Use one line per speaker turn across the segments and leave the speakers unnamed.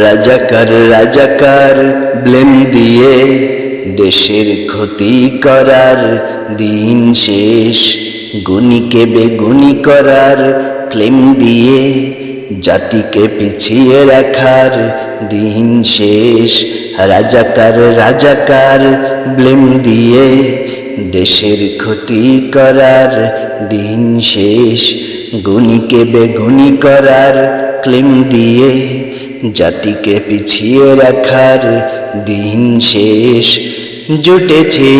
রাজাকার রাজাকার ব্লেম দিয়ে দেশের ক্ষতি করার দিন শেষ। গুণীকে বেগুনি করার ক্লেম দিয়ে জাতিকে পিছিয়ে রাখার দিন শেষ। রাজাকার রাজাকার ব্লেম দিয়ে দেশের ক্ষতি করার দিন শেষ। গুণীকে বেগুনি করার ক্লেম দিয়ে জাতিকে পিছিয়ে রাখার দিন শেষ। জুটেছে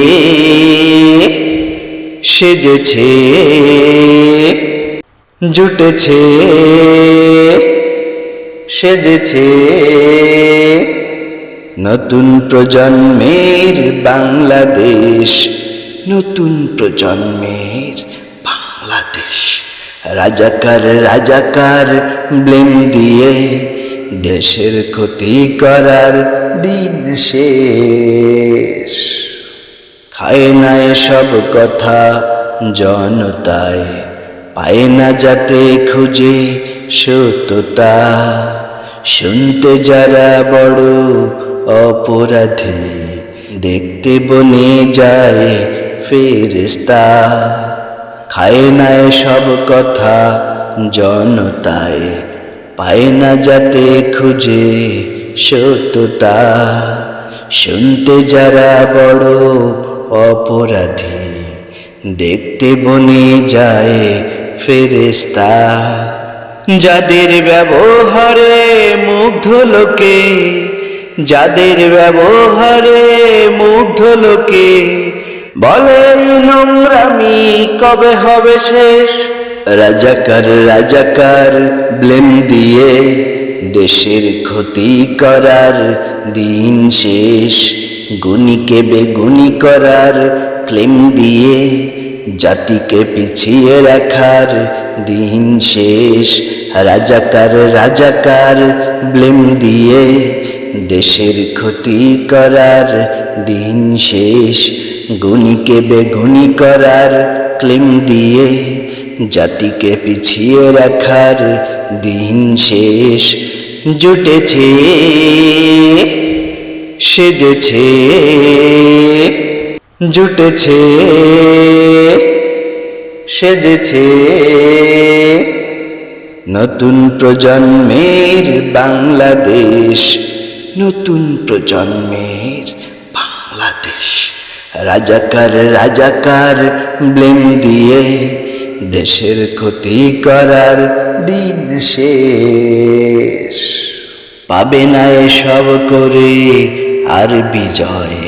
সেজেছে, জুটেছে সেজেছে নতুন প্রজন্মের বাংলাদেশ, নতুন প্রজন্মের বাংলাদেশ। রাজাকার রাজাকার ব্লেম দিয়ে দেশের ক্ষতি করার দিন শেষ। খায় না এসব কথা জনতায়, পায় না যাতে খুঁজে সত্যতা। শুনতে যারা বড় অপরাধী, দেখতে বনে যায় ফেরেশতা। খায় না এসব কথা জনতায়, পায় না যাতে খুঁজে সত্যতা। শুনতে যারা বড় অপরাধী, দেখতে বনে যায় ফেরেশতা। যাদের ব্যবহারে মুগ্ধ লোকে, যাদের ব্যবহারে মুগ্ধ লোকে, বলে নোংরামি কবে হবে শেষ। রাজাকার রাজাকার ব্লেম দিয়ে দেশের ক্ষতি করার দিন শেষ। গুণীকে বেগুনি করার ক্লেম দিয়ে জাতিকে পিছিয়ে রাখার দিন শেষ। রাজাকার রাজাকার ব্লেম দিয়ে দেশের ক্ষতি করার দিন শেষ। গুণীকে বেগুনি করার ক্লেম দিয়ে জাতিকে পিছিয়ে রাখার দিন শেষ। জুটেছে সেজেছে, জুটেছে সেজেছে নতুন প্রজন্মের বাংলাদেশ, নতুন প্রজন্মের বাংলাদেশ। রাজাকার রাজাকার ব্লেম দিয়ে দেশের ক্ষতি করার দিন শেষ। পাবে না এসব করে আর বিজয়,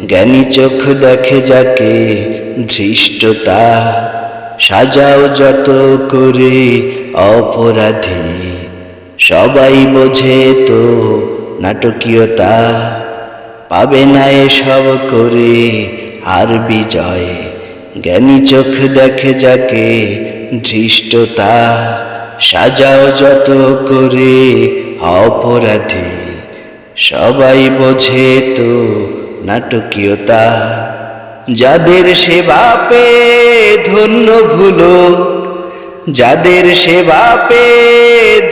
জ্ঞানী চোখ দেখে যাকে ধৃষ্টতা। সাজাও যত করে অপরাধী, সবাই বোঝে তো নাটকীয়তা। পাবে না এসব করে আর বিজয়, জ্ঞানী চোখ দেখে যাকে ধৃষ্টতা। সাজাও যত করে অপরাধী, সবাই বোঝে তো নাটকীয়তা। যাদের সেবা পেয়ে ধন্য ভুলো, যাদের সেবা পেয়ে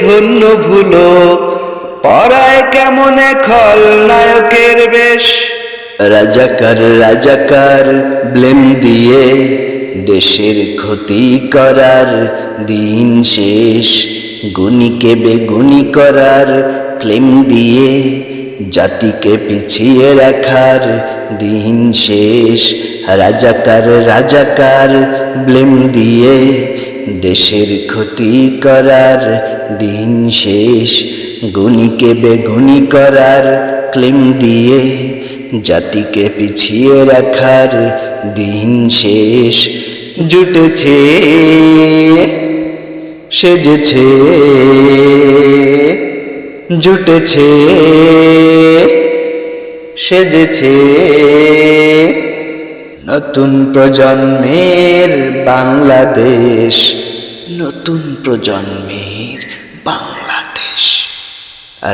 ধন্য ভুলো, পরায় কেমন খলনায়কের বেশ। রাজাকার রাজাকার ব্লেম দিয়ে দেশের ক্ষতি করার দিন শেষ। গুণীকে বেগুনি করার ক্লেম দিয়ে জাতিকে পিছিয়ে রাখার দিন শেষ। রাজাকার রাজাকার ব্লেম দিয়ে দেশের ক্ষতি করার দিন শেষ। গুণীকে বেগুনি করার ক্লেম দিয়ে জাতিকে পিছিয়ে রাখার দিন শেষ। জুটেছে সেজেছে, জুটেছে সেজেছে নতুন প্রজন্মের বাংলাদেশ, নতুন প্রজন্মের বাংলাদেশ।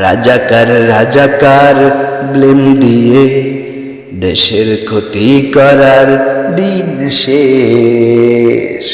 রাজাকার রাজাকার ব্লেম দিয়ে দেশের ক্ষতি করার দিন শেষ।